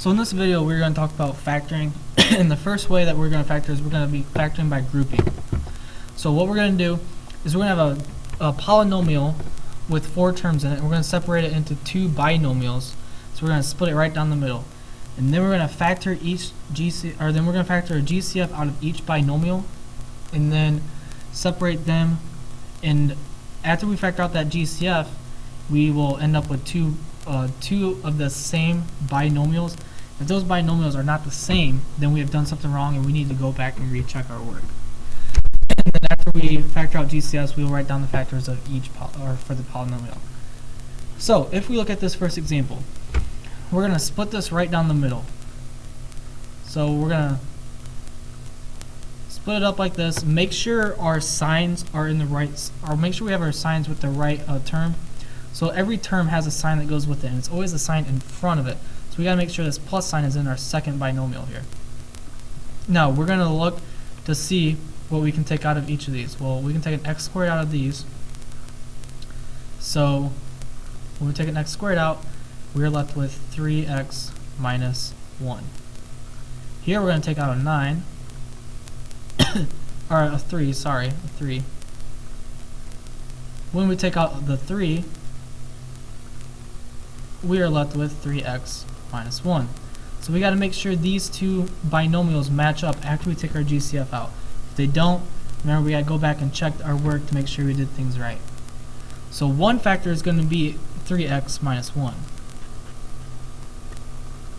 So in this video we're going to talk about factoring and the first way that we're going to factor is we're going to be factoring by grouping. So what we're going to do is we're going to have a polynomial with 4 terms in it and we're going to separate it into 2 binomials. So we're going to split it right down the middle. And then we're going to factor each then we're going to factor a GCF out of each binomial and then separate them, and after we factor out that GCF we will end up with two of the same binomials. If those binomials are not the same, then we have done something wrong and we need to go back and recheck our work. And then after we factor out GCFs, we will write down the factors of each for the polynomial. So if we look at this first example, we're going to split this right down the middle. So we're going to split it up like this. Make sure our signs are in the right, or make sure we have our signs with the right term. So every term has a sign that goes with it, and it's always a sign in front of it. So we got to make sure this plus sign is in our second binomial here. Now we're going to look to see what we can take out of each of these. Well, we can take an x squared out of these. So when we take an x squared out, we're left with 3x minus 1. Here we're going to take out a 9, or a 3, sorry, a 3. When we take out the 3, we are left with 3x minus 1. So we got to make sure these two binomials match up after we take our GCF out. If they don't, remember we got to go back and check our work to make sure we did things right. So one factor is going to be 3x minus 1.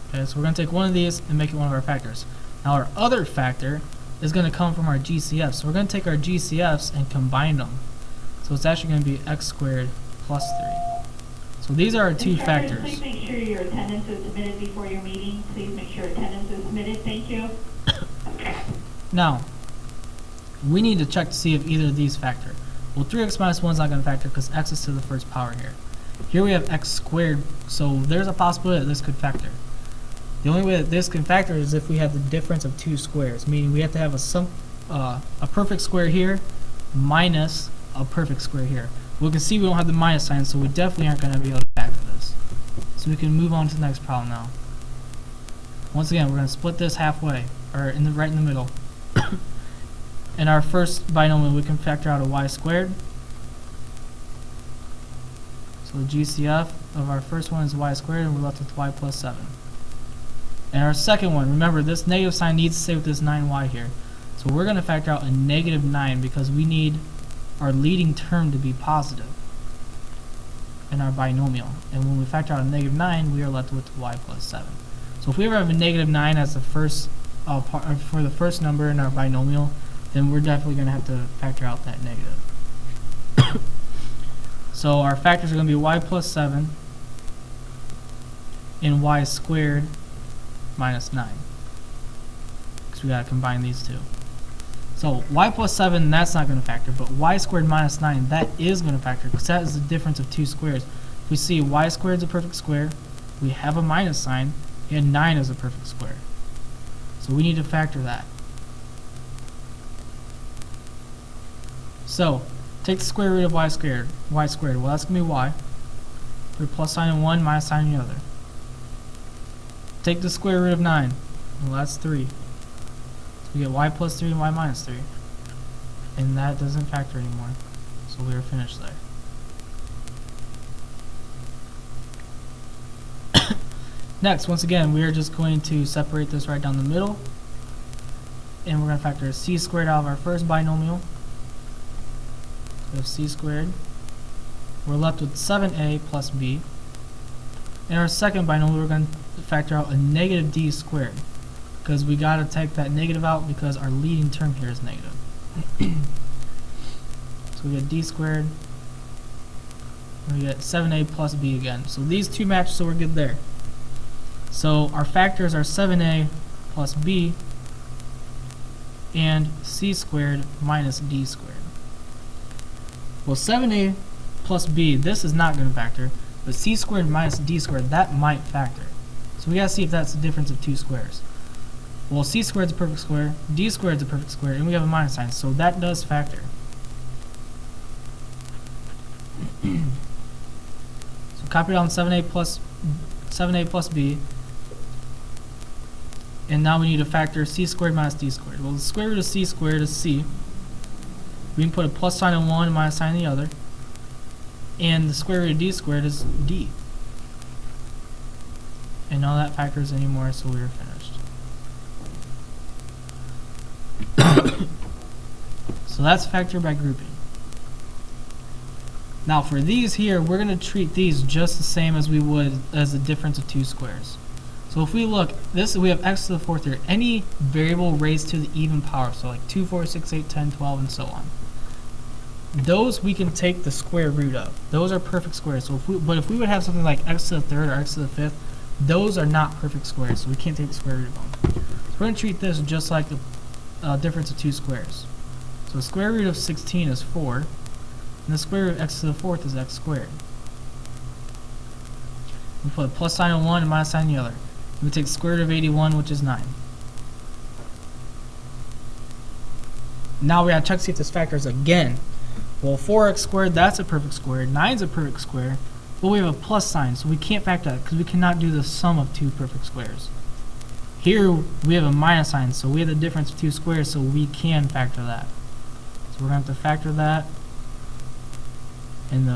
Okay, so we're going to take one of these and make it one of our factors. Now our other factor is going to come from our GCFs. So we're going to take our GCFs and combine them. So it's actually going to be x squared plus 3. So these are our two factors. Please make sure your attendance is submitted before your meeting. Please make sure attendance is submitted. Thank you. Now, we need to check to see if either of these factor. Well, 3x minus 1 is not going to factor because x is to the first power here. Here we have x squared, so there's a possibility that this could factor. The only way that this can factor is if we have the difference of 2 squares, meaning we have to have a perfect square here minus a perfect square here. We can see we don't have the minus sign, so we definitely aren't going to be able to factor this. So we can move on to the next problem now. Once again, we're going to split this halfway, or right in the middle. In our first binomial, we can factor out a y squared. So the GCF of our first one is y squared, and we're left with y plus 7. And our second one, remember this negative sign needs to stay with this 9y here. So we're going to factor out a negative 9 because we need our leading term to be positive in our binomial. And when we factor out a negative 9, we are left with y plus 7. So if we ever have a negative 9 as the first for the first number in our binomial, then we're definitely going to have to factor out that negative. So our factors are going to be y plus 7 and y squared minus 9. Because we got to combine these two. So y plus 7, that's not going to factor, but y squared minus 9, that is going to factor because that is the difference of 2 squares. We see y squared is a perfect square, we have a minus sign, and 9 is a perfect square. So we need to factor that. So take the square root of y squared. Well, that's going to be y. Put a plus sign in one, minus sign in the other. Take the square root of 9. Well, that's 3. We get y plus 3 and y minus 3. And that doesn't factor anymore. So we are finished there. Next, once again, we are just going to separate this right down the middle. And we're going to factor c squared out of our first binomial. So we have c squared. We're left with 7a plus b. In our second binomial, we're going to factor out a negative d squared. Because we got to take that negative out because our leading term here is negative. So we get d squared, and we get 7a plus b again. So these two match, so we're good there. So our factors are 7a plus b and c squared minus d squared. Well, 7a plus b, this is not going to factor, but c squared minus d squared, that might factor. So we got to see if that's the difference of 2 squares. Well, c squared is a perfect square, d squared is a perfect square, and we have a minus sign, so that does factor. So copy down 7a plus b, And now we need to factor c squared minus d squared. Well, the square root of c squared is c. We can put a plus sign on one and minus sign on the other. And the square root of d squared is d. And none of that factors anymore, so we are finished. So that's factor by grouping. Now for these here, we're going to treat these just the same as we would as the difference of two squares. So if we look, we have x to the fourth here. Any variable raised to the even power, so like 2, 4, 6, 8, 10, 12, and so on. Those we can take the square root of. Those are perfect squares. So if we would have something like x to the third or x to the fifth, those are not perfect squares, so we can't take the square root of them. So we're going to treat this just like the difference of two squares. So the square root of 16 is 4, and the square root of x to the fourth is x squared. We put a plus sign on one and minus sign on the other. We take the square root of 81, which is 9. Now we have to check to see if this factors again. Well, 4x squared, that's a perfect square. 9's a perfect square. But we have a plus sign, so we can't factor that because we cannot do the sum of two perfect squares. Here we have a minus sign, so we have the difference of two squares, so we can factor that. So we're going to have to factor that. And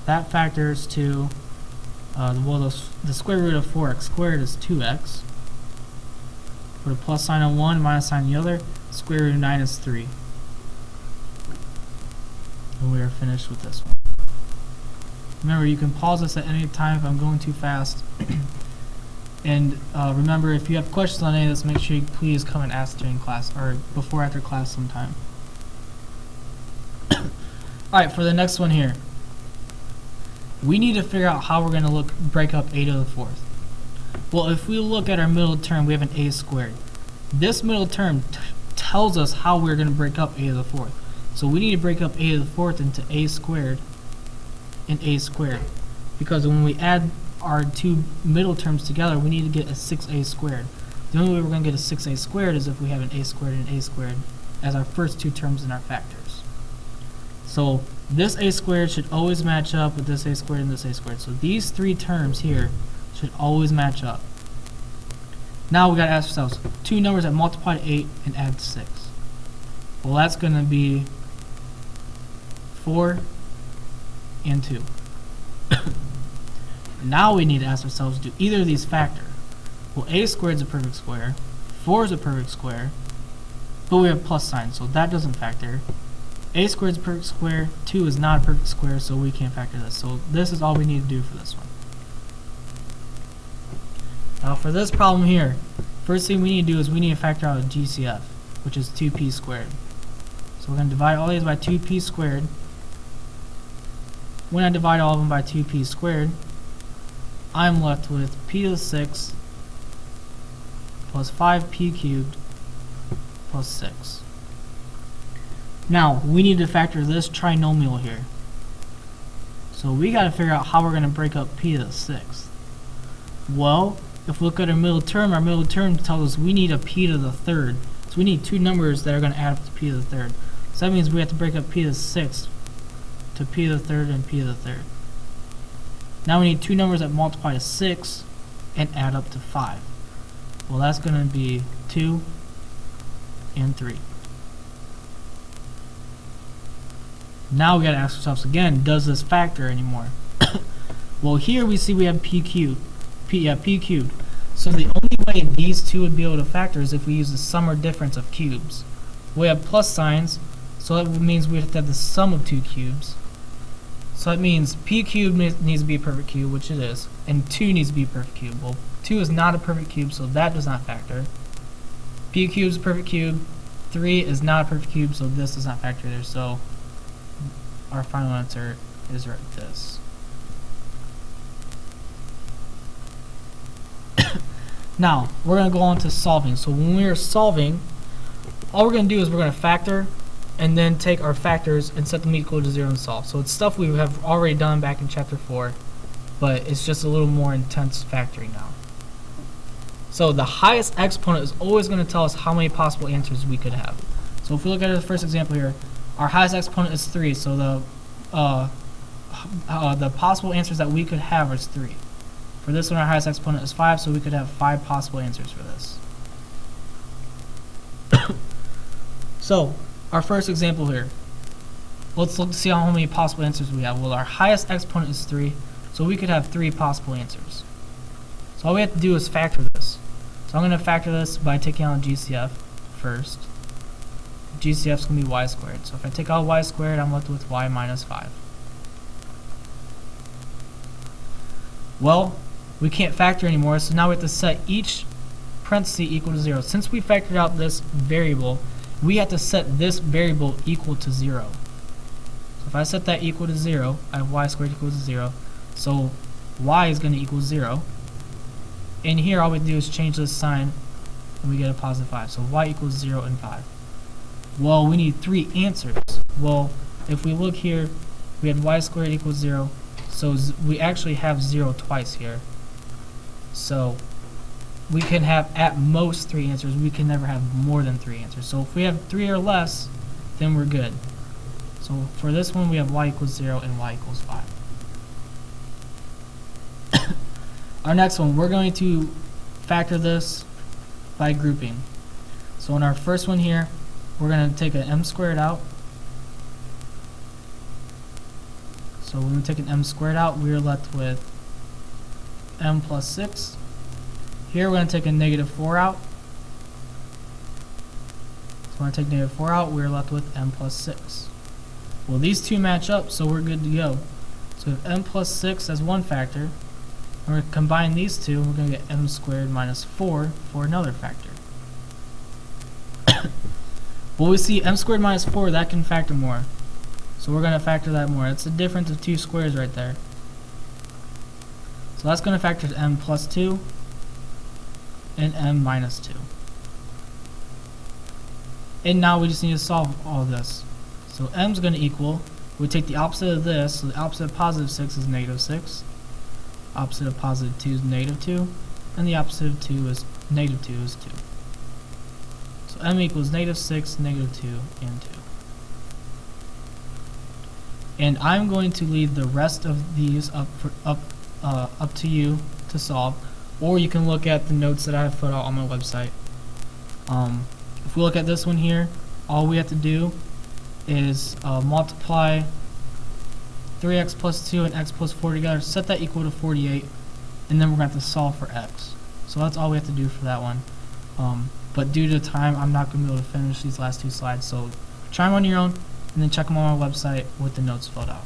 that factors to, the square root of 4x squared is 2x. Put a plus sign on one, minus sign on the other. Square root of 9 is 3. And we are finished with this one. Remember, you can pause this at any time if I'm going too fast. And remember, if you have questions on any of this, make sure you please come and ask during class or before after class sometime. Alright, for the next one here, we need to figure out how we're going to break up a to the fourth. Well, if we look at our middle term, we have an a squared. This middle term tells us how we're going to break up a to the fourth. So we need to break up a to the fourth into a squared and a squared. Because when we add our two middle terms together, we need to get a 6a squared. The only way we're going to get a 6a squared is if we have an a squared and an a squared as our first two terms in our factors. So this a squared should always match up with this a squared and this a squared. So these three terms here should always match up. Now we got to ask ourselves, two numbers that multiply to 8 and add 6. Well, that's going to be 4 and 2. Now we need to ask ourselves, do either of these factor? Well, a squared is a perfect square, 4 is a perfect square, but we have plus sign, so that doesn't factor. A squared is a perfect square, 2 is not a perfect square, so we can't factor this. So this is all we need to do for this one. Now for this problem here, first thing we need to do is we need to factor out a GCF, which is 2p squared. So we're going to divide all these by 2p squared. When I divide all of them by 2p squared, I'm left with p to the 6 plus 5p cubed plus 6. Now, we need to factor this trinomial here. So we got to figure out how we're going to break up p to the 6th. Well, if we look at our middle term tells us we need a p to the 3rd. So we need two numbers that are going to add up to p to the 3rd. So that means we have to break up p to the 6th to p to the 3rd and p to the 3rd. Now we need two numbers that multiply to 6 and add up to 5. Well, that's going to be 2 and 3. Now we got to ask ourselves again, does this factor anymore? Well, here we see we have p cubed. p cubed. So the only way these two would be able to factor is if we use the sum or difference of cubes. We have plus signs, so that means we have to have the sum of two cubes. So that means p cubed needs to be a perfect cube, which it is, and 2 needs to be a perfect cube. Well, 2 is not a perfect cube, so that does not factor. P cubed is a perfect cube, 3 is not a perfect cube, so this does not factor there. So our final answer is right this. Now, we're going to go on to solving. So when we are solving, all we're going to do is we're going to factor and then take our factors and set them equal to 0 and solve. So it's stuff we have already done back in chapter 4, but it's just a little more intense factoring now. So the highest exponent is always going to tell us how many possible answers we could have. So if we look at the first example here, our highest exponent is 3, so the possible answers that we could have is 3. For this one, our highest exponent is 5, so we could have 5 possible answers for this. So, our first example here. Let's look to see how many possible answers we have. Well, our highest exponent is 3, so we could have 3 possible answers. So all we have to do is factor this. So I'm going to factor this by taking out GCF first. GCF is going to be y squared. So if I take out y squared, I'm left with y minus 5. Well, we can't factor anymore, so now we have to set each parenthesis equal to 0. Since we factored out this variable, we have to set this variable equal to 0. So if I set that equal to 0, I have y squared equals to 0. So y is going to equal 0. And here all we do is change this sign and we get a positive 5. So y equals 0 and 5. Well, we need 3 answers. Well, if we look here, we had y squared equals 0. So we actually have 0 twice here. So we can have at most 3 answers. We can never have more than 3 answers. So if we have 3 or less, then we're good. So for this one, we have y equals 0 and y equals 5. Our next one, we're going to factor this by grouping. So in our first one here, we're going to take an m squared out. So when we take an m squared out, we're left with m plus 6. Here we're going to take a negative 4 out. So when I take negative 4 out, we're left with m plus 6. Well, these two match up, so we're good to go. So we have m plus 6 as one factor. We're going to combine these two, and we're going to get m squared minus 4 for another factor. Well, we see m squared minus 4, that can factor more. So we're going to factor that more. It's the difference of 2 squares right there. So that's going to factor to m plus 2 and m minus 2. And now we just need to solve all of this. So m is going to equal, we take the opposite of this, so the opposite of positive 6 is negative 6. Opposite of positive 2 is negative 2. And the opposite of 2 is negative 2 is 2. So m equals negative 6, negative 2, and 2. And I'm going to leave the rest of these up to you to solve, or you can look at the notes that I have put out on my website. If we look at this one here, all we have to do is multiply 3x plus 2 and x plus 4 together, set that equal to 48, and then we're going to have to solve for x. So that's all we have to do for that one. But due to time, I'm not going to be able to finish these last 2 slides, so try them on your own, and then check them on my website with the notes filled out.